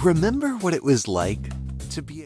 Remember what it was like to be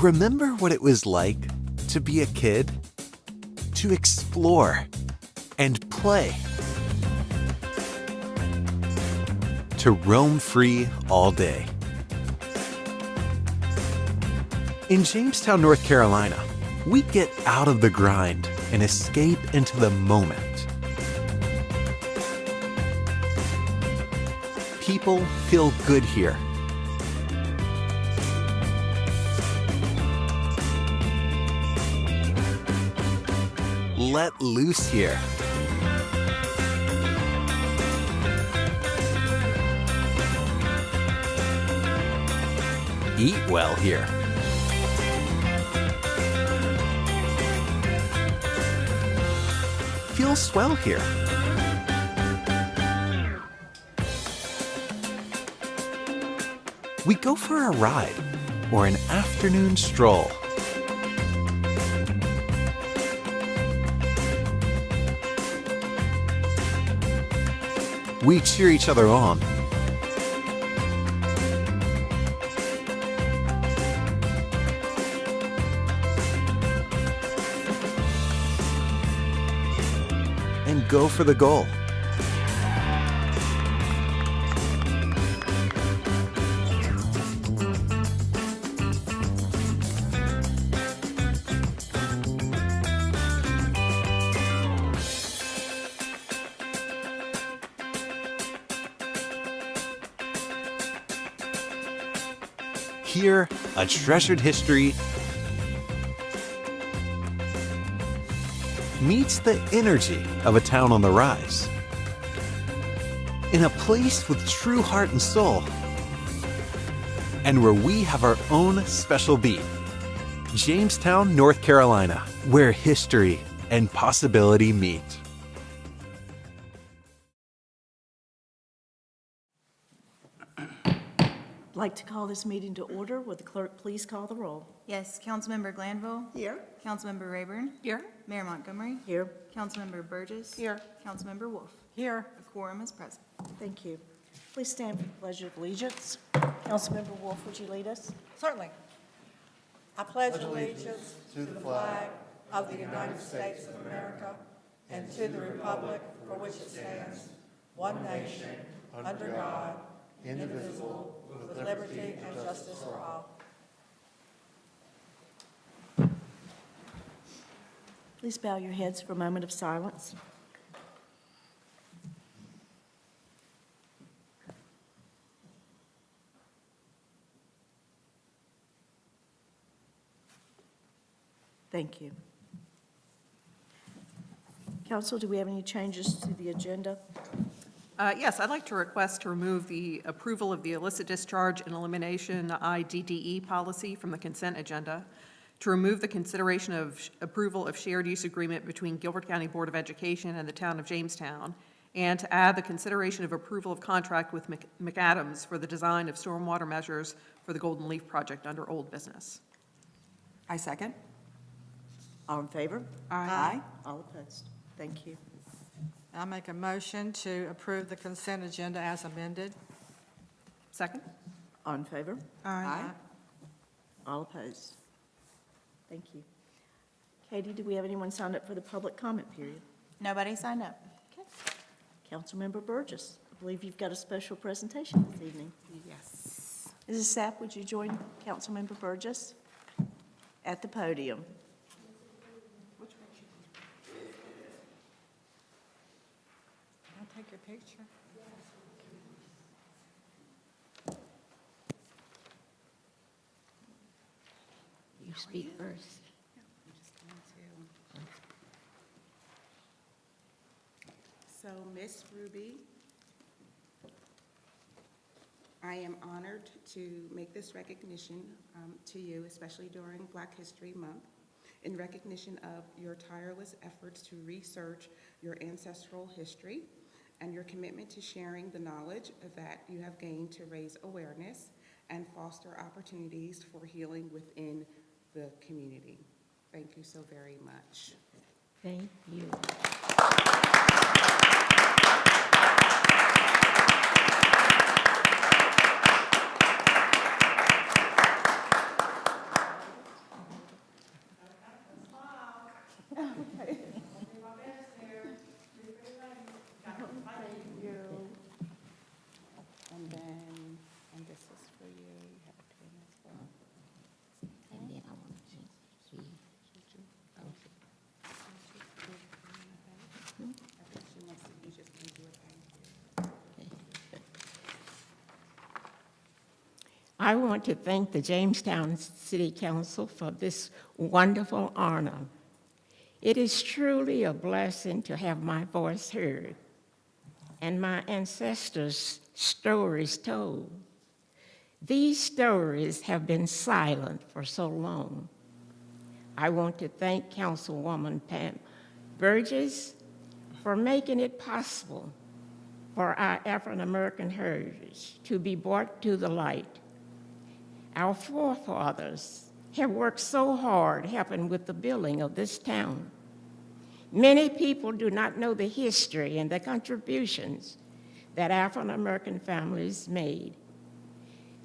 Remember what it was like to be a kid? To explore and play. To roam free all day. In Jamestown, North Carolina, we get out of the grind and escape into the moment. People feel good here. Let loose here. Eat well here. Feel swell here. We go for a ride or an afternoon stroll. We cheer each other on. And go for the goal. Here, a treasured history meets the energy of a town on the rise. In a place with true heart and soul, and where we have our own special beat. Jamestown, North Carolina, where history and possibility meet. I'd like to call this meeting to order. Would the clerk please call the roll? Yes, Councilmember Glanville. Here. Councilmember Rayburn. Here. Mayor Montgomery. Here. Councilmember Burgess. Here. Councilmember Wolf. Here. A quorum is present. Thank you. Please stand for the Pledge of Allegiance. Councilmember Wolf, would you lead us? Certainly. I pledge allegiance to the flag of the United States of America and to the republic for which it stands, one nation, under God, indivisible, with liberty and justice for all. Please bow your heads for a moment of silence. Thank you. Council, do we have any changes to the agenda? Yes, I'd like to request to remove the approval of the illicit discharge and elimination IDDE policy from the consent agenda, to remove the consideration of approval of shared use agreement between Guilford County Board of Education and the town of Jamestown, and to add the consideration of approval of contract with McAdams for the design of stormwater measures for the Golden Leaf Project under old business. I second. All in favor? Aye. All opposed? Thank you. I make a motion to approve the consent agenda as amended. Second? All in favor? Aye. All opposed? Thank you. Katie, do we have anyone signed up for the public comment period? Nobody signed up. Okay. Councilmember Burgess, I believe you've got a special presentation this evening. Yes. Mrs. Sapp, would you join Councilmember Burgess at the podium? I'll take your picture. You speak first. So, Miss Ruby, I am honored to make this recognition to you, especially during Black History Month, in recognition of your tireless efforts to research your ancestral history and your commitment to sharing the knowledge that you have gained to raise awareness and foster opportunities for healing within the community. Thank you so very much. Thank you. I want to thank the Jamestown City Council for this wonderful honor. It is truly a blessing to have my voice heard and my ancestors' stories told. These stories have been silent for so long. I want to thank Councilwoman Pam Burgess for making it possible for our African American heritage to be brought to the light. Our forefathers have worked so hard helping with the building of this town. Many people do not know the history and the contributions that African American families made.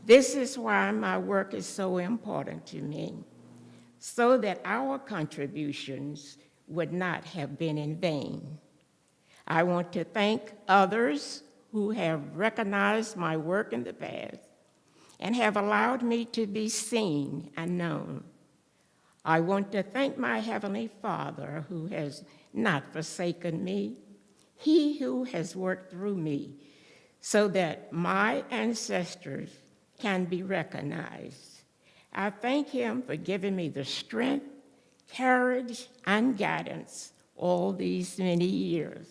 This is why my work is so important to me, so that our contributions would not have been in vain. I want to thank others who have recognized my work in the past and have allowed me to be seen and known. I want to thank my Heavenly Father who has not forsaken me, He who has worked through me so that my ancestors can be recognized. I thank Him for giving me the strength, courage, and guidance all these many years.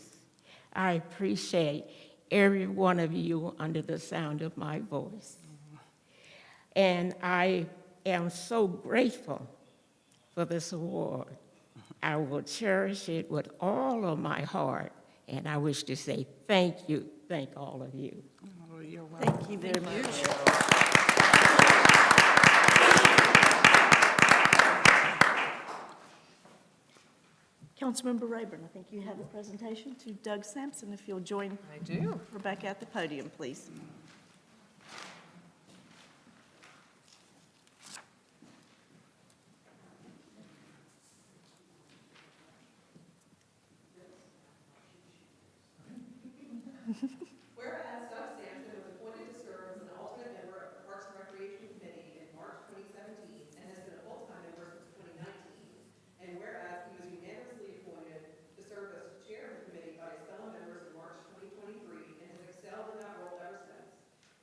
I appreciate every one of you under the sound of my voice. And I am so grateful for this award. I will cherish it with all of my heart, and I wish to say thank you, thank all of you. Oh, you're welcome. Thank you very much. Councilmember Rayburn, I think you have a presentation to Doug Sampson. If you'll join I do. Rebecca at the podium, please. Whereas Doug Sampson was appointed to serve as an alternate member of the Parks and Recreation Committee in March 2017 and has been a full-time member since 2019. And whereas he was unanimously appointed to serve as chair of the committee by his fellow members in March 2023 and has excelled in that role ever since.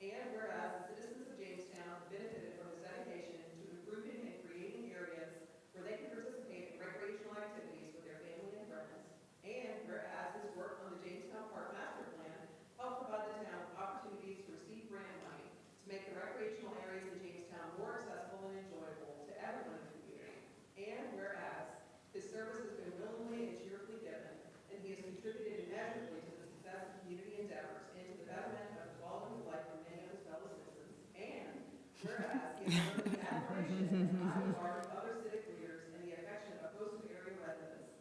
And whereas the citizens of Jamestown have benefited from his dedication to improving and creating areas where they can participate in recreational activities with their family and friends. And whereas his work on the Jamestown Park Master Plan helped provide the town with opportunities to receive grant money to make the recreational areas in Jamestown more accessible and enjoyable to everyone in the community. And whereas his service has been willingly and cheerfully given, and he has contributed immeasurably to the success of community endeavors and to the betterment of the quality of life for many of his fellow citizens. And whereas he has earned the admiration and high regard of other civic leaders and the affection of host of area residents.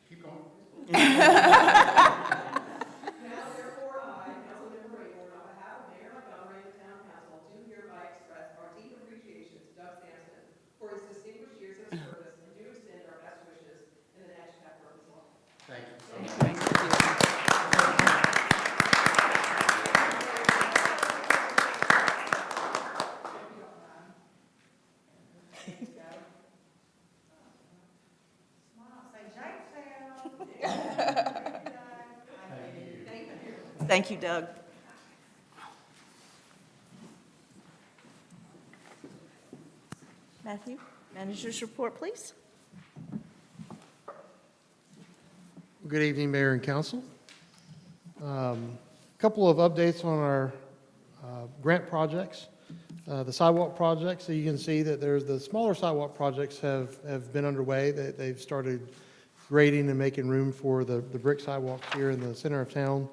Keep going. Now, therefore, I, Councilmember Rayburn, on behalf of Mayor Montgomery and the Town Council, do hereby express our deep appreciation to Doug Sampson for his distinguished years of service and do extend our best wishes in the next chapter of his life. Thank you so much. Thank you, Doug. Matthew, manager's report, please. Good evening, Mayor and Council. Couple of updates on our grant projects. The sidewalk projects, so you can see that there's the smaller sidewalk projects have been underway. They've started grading and making room for the brick sidewalks here in the center of town.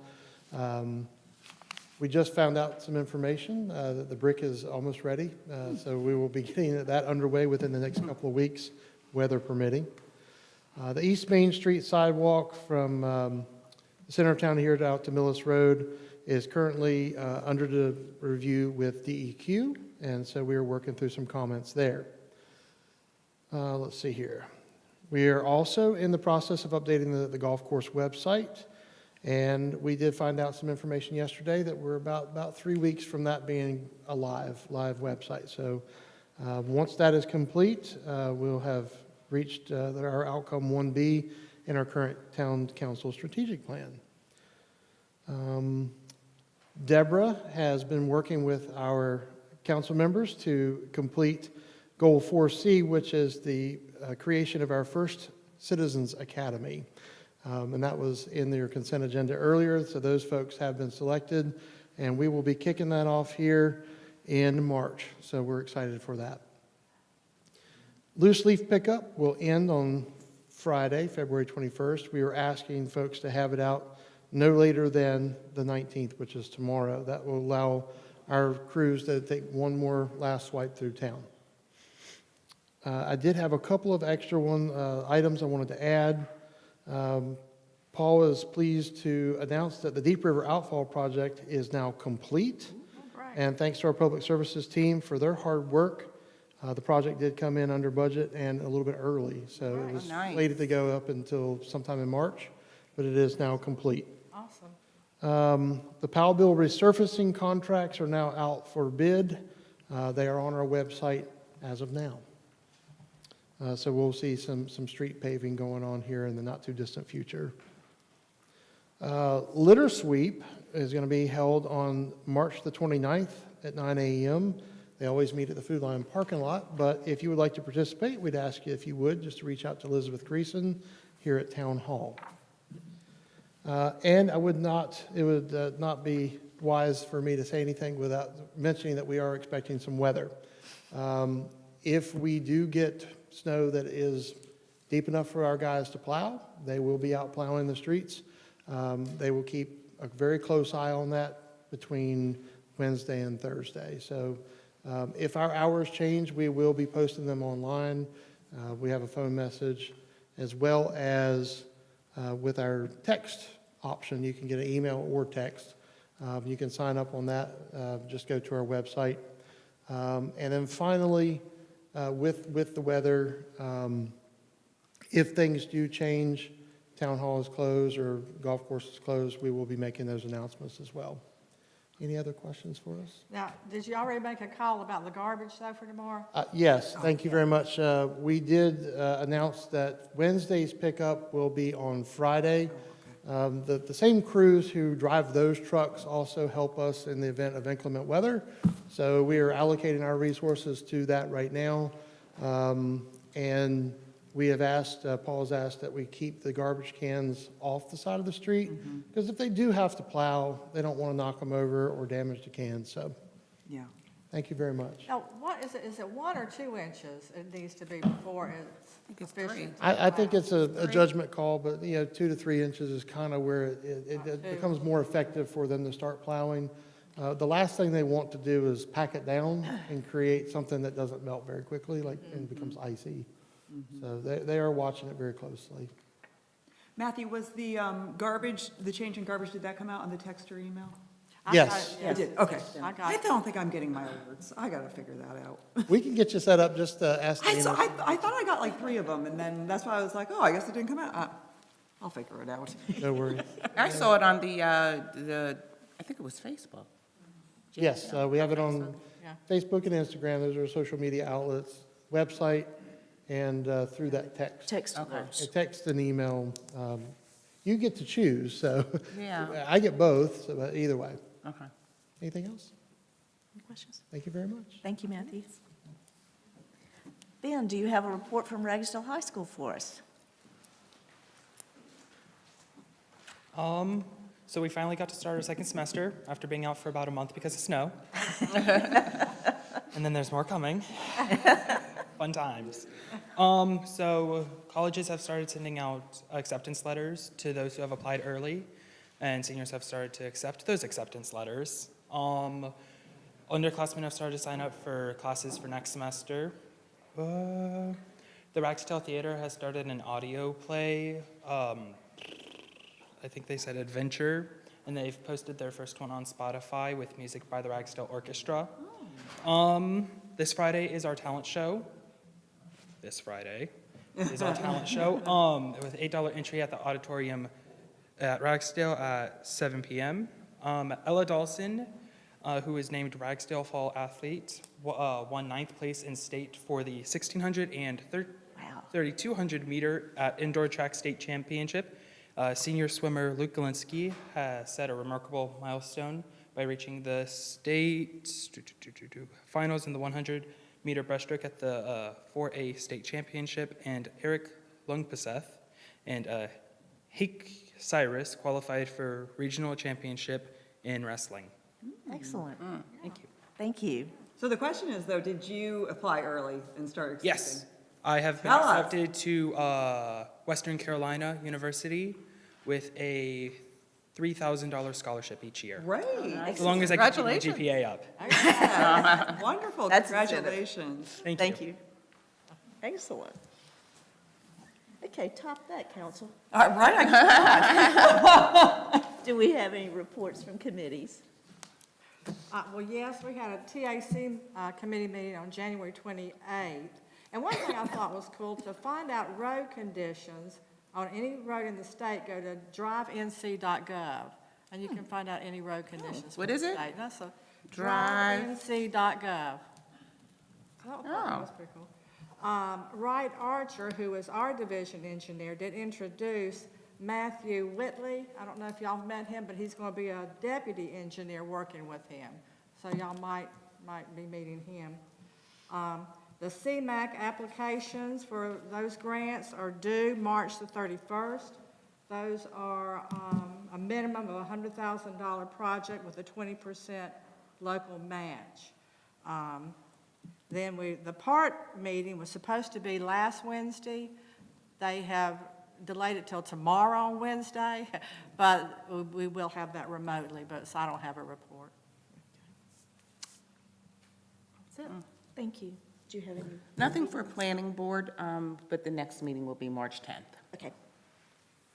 We just found out some information that the brick is almost ready, so we will be getting that underway within the next couple of weeks, weather permitting. The East Main Street sidewalk from the center of town here out to Millis Road is currently under the review with DEQ, and so we are working through some comments there. Let's see here. We are also in the process of updating the golf course website, and we did find out some information yesterday that we're about 3 weeks from that being a live website. So once that is complete, we'll have reached our outcome 1B in our current town council strategic plan. Deborah has been working with our council members to complete Goal 4C, which is the creation of our first Citizens Academy. And that was in your consent agenda earlier, so those folks have been selected, and we will be kicking that off here in March, so we're excited for that. Loose leaf pickup will end on Friday, February 21st. We are asking folks to have it out no later than the 19th, which is tomorrow. That will allow our crews to take one more last swipe through town. I did have a couple of extra items I wanted to add. Paul is pleased to announce that the Deep River Outfall Project is now complete. And thanks to our public services team for their hard work. The project did come in under budget and a little bit early, so it was slated to go up until sometime in March, but it is now complete. Awesome. The Powellville resurfacing contracts are now out for bid. They are on our website as of now. So we'll see some street paving going on here in the not too distant future. Litter sweep is going to be held on March the 29th at 9 a.m. They always meet at the Food Line parking lot, but if you would like to participate, we'd ask you if you would just to reach out to Elizabeth Greason here at Town Hall. And it would not be wise for me to say anything without mentioning that we are expecting some weather. If we do get snow that is deep enough for our guys to plow, they will be out plowing the streets. They will keep a very close eye on that between Wednesday and Thursday. So if our hours change, we will be posting them online. We have a phone message as well as with our text option. You can get an email or text. You can sign up on that. Just go to our website. And then finally, with the weather, if things do change, town hall is closed or golf course is closed, we will be making those announcements as well. Any other questions for us? Now, did you already make a call about the garbage though for tomorrow? Yes, thank you very much. We did announce that Wednesday's pickup will be on Friday. The same crews who drive those trucks also help us in the event of inclement weather. So we are allocating our resources to that right now. And we have asked, Paul has asked that we keep the garbage cans off the side of the street, because if they do have to plow, they don't want to knock them over or damage the cans. So, Yeah. thank you very much. Now, what is it? Is it 1 or 2 inches it needs to be before it's sufficient? I think it's a judgment call, but 2 to 3 inches is kind of where it becomes more effective for them to start plowing. The last thing they want to do is pack it down and create something that doesn't melt very quickly, and becomes icy. So they are watching it very closely. Matthew, was the garbage, the change in garbage, did that come out on the text or email? Yes. It did, okay. I got I it. don't think I'm getting my alerts. I gotta figure that out. We can get you set up, just ask I Dana. thought I got like 3 of them, and then that's why I was like, oh, I guess it didn't come out. I'll figure it out. No worries. I saw it on the I think it was Facebook. Yes, we have it on Yeah. Facebook and Instagram. Those are social media outlets, website, and through that text. Text Okay. alerts. A text and email. You get to choose, so Yeah. I get both, so either way. Okay. Anything else? Any questions? Thank you very much. Thank you, Matthew. Ben, do you have a report from Ragsdale High School for us? So we finally got to start our second semester after being out for about a month because of snow. And then there's more coming. Fun times. So colleges have started sending out acceptance letters to those who have applied early, and seniors have started to accept those acceptance letters. Underclassmen have started to sign up for classes for next semester. The Ragsdale Theater has started an audio play. I think they said Adventure, and they've posted their first one on Spotify with music by the Ragsdale Orchestra. This Friday is our talent show. This Friday is our talent show with $8 entry at the auditorium at Ragsdale at 7 p.m. Ella Dawson, who is named Ragsdale Fall Athlete, won 9th place in state for the 1,600 and 3,200 meter at Indoor Track State Championship. Senior swimmer Luke Galinsky has set a remarkable milestone by reaching the state finals in the 100-meter breaststroke at the 4A state championship, and Eric Lungpaseth and Hake Cyrus qualified for regional championship in wrestling. Excellent. Thank you. Thank you. So the question is, though, did you apply early and start accepting? Yes, I have been Tell us. accepted to Western Carolina University with a $3,000 scholarship each year, Great. as long as I can keep my Congratulations. GPA up. Yeah. Wonderful, That's incentive. congratulations. Thank you. Excellent. Okay, top that, council. Right, Do we have any reports from committees? Well, yes, we had a TAC committee meeting on January 28th. And one thing I thought was cool, to find out road conditions on any road in the state, go to drivenc.gov, and you can find out any road conditions. What for is the it? state. That's a Drive- drivenc.gov. That was pretty cool. Wright Archer, who is our division engineer, did introduce Matthew Whitley. I don't know if y'all met him, but he's going to be a deputy engineer working with him. So y'all might be meeting him. The CMAQ applications for those grants are due March the 31st. Those are a minimum of a $100,000 project with a 20% local match. Then the PART meeting was supposed to be last Wednesday. They have delayed it till tomorrow on Wednesday, but we will have that remotely, but so I don't have a report. That's it. Thank you. Do you have any? Nothing for planning board, but the next meeting will be March 10th. Okay.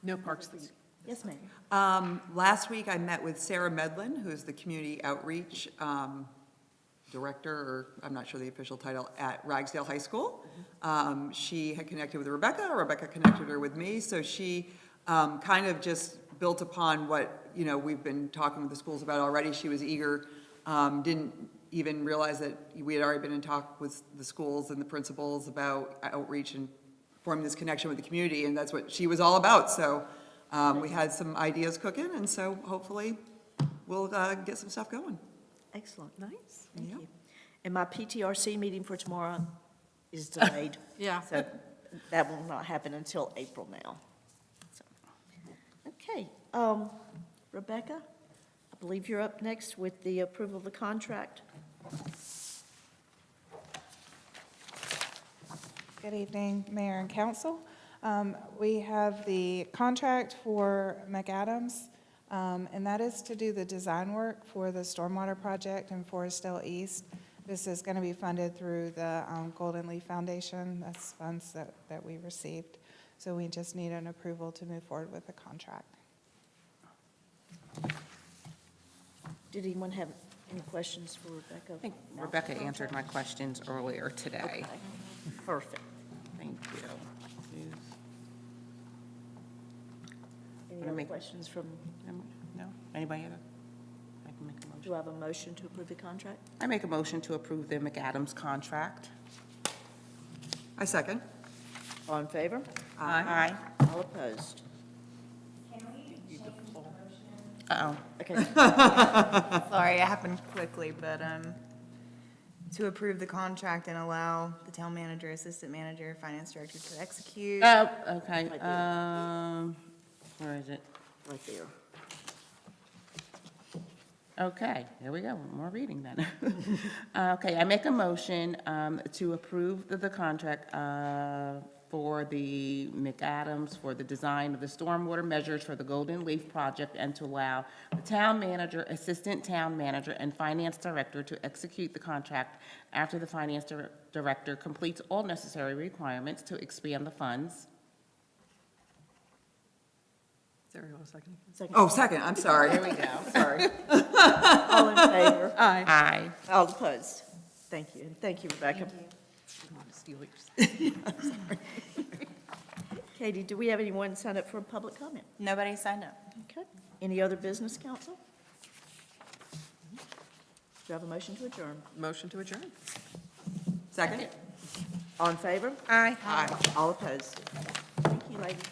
No parks this year. Yes, ma'am. Last week, I met with Sarah Medlin, who's the community outreach director, or I'm not sure the official title, at Ragsdale High School. She had connected with Rebecca connected her with me, so she kind of just built upon what, we've been talking with the schools about already. She was eager, didn't even realize that we had already been in talk with the schools and the principals about outreach and forming this connection with the community, and that's what she was all about. So we had some ideas cooking, and so hopefully we'll get some stuff going. Excellent. Nice. Thank you. And my PTRC meeting for tomorrow is delayed. Yeah. So that will not happen until April now. So, okay. Rebecca, I believe you're up next with the approval of the contract. Good evening, Mayor and Council. We have the contract for McAdams, and that is to do the design work for the stormwater project in Forestdale East. This is going to be funded through the Golden Leaf Foundation. That's funds that we received. So we just need an approval to move forward with the contract. Did anyone have any questions for Rebecca? I think Rebecca answered my questions earlier today. Okay. Perfect. Thank you. Any Wanna other make- questions from, No? Anybody have I can make a motion. do I have a motion to approve the contract? I make a motion to approve the McAdams contract. I second. All in favor? Aye. All opposed? Uh-oh. Okay. Sorry, it happened quickly, but to approve the contract and allow the town manager, assistant manager, finance director to execute. Oh, okay. Right there. Where is it? Right there. Okay, there we go, more reading then. Okay, I make a motion to approve the contract for the McAdams for the design of the stormwater measures for the Golden Leaf project, and to allow the town manager, assistant town manager, and finance director to execute the contract after the finance director completes all necessary requirements to expand the funds. Sarah, you want a second? Second. Oh, second, I'm sorry. There we go. Sorry. All in favor? Aye. Aye. All opposed? Thank you. And thank you, Rebecca. Steal yours. Katie, do we have anyone sign up for a public comment? Nobody signed up. Okay. Any other business, council? Do I have a motion to adjourn? Motion to adjourn. Second? All in favor? Aye. Aye. All opposed? Thank you, ladies.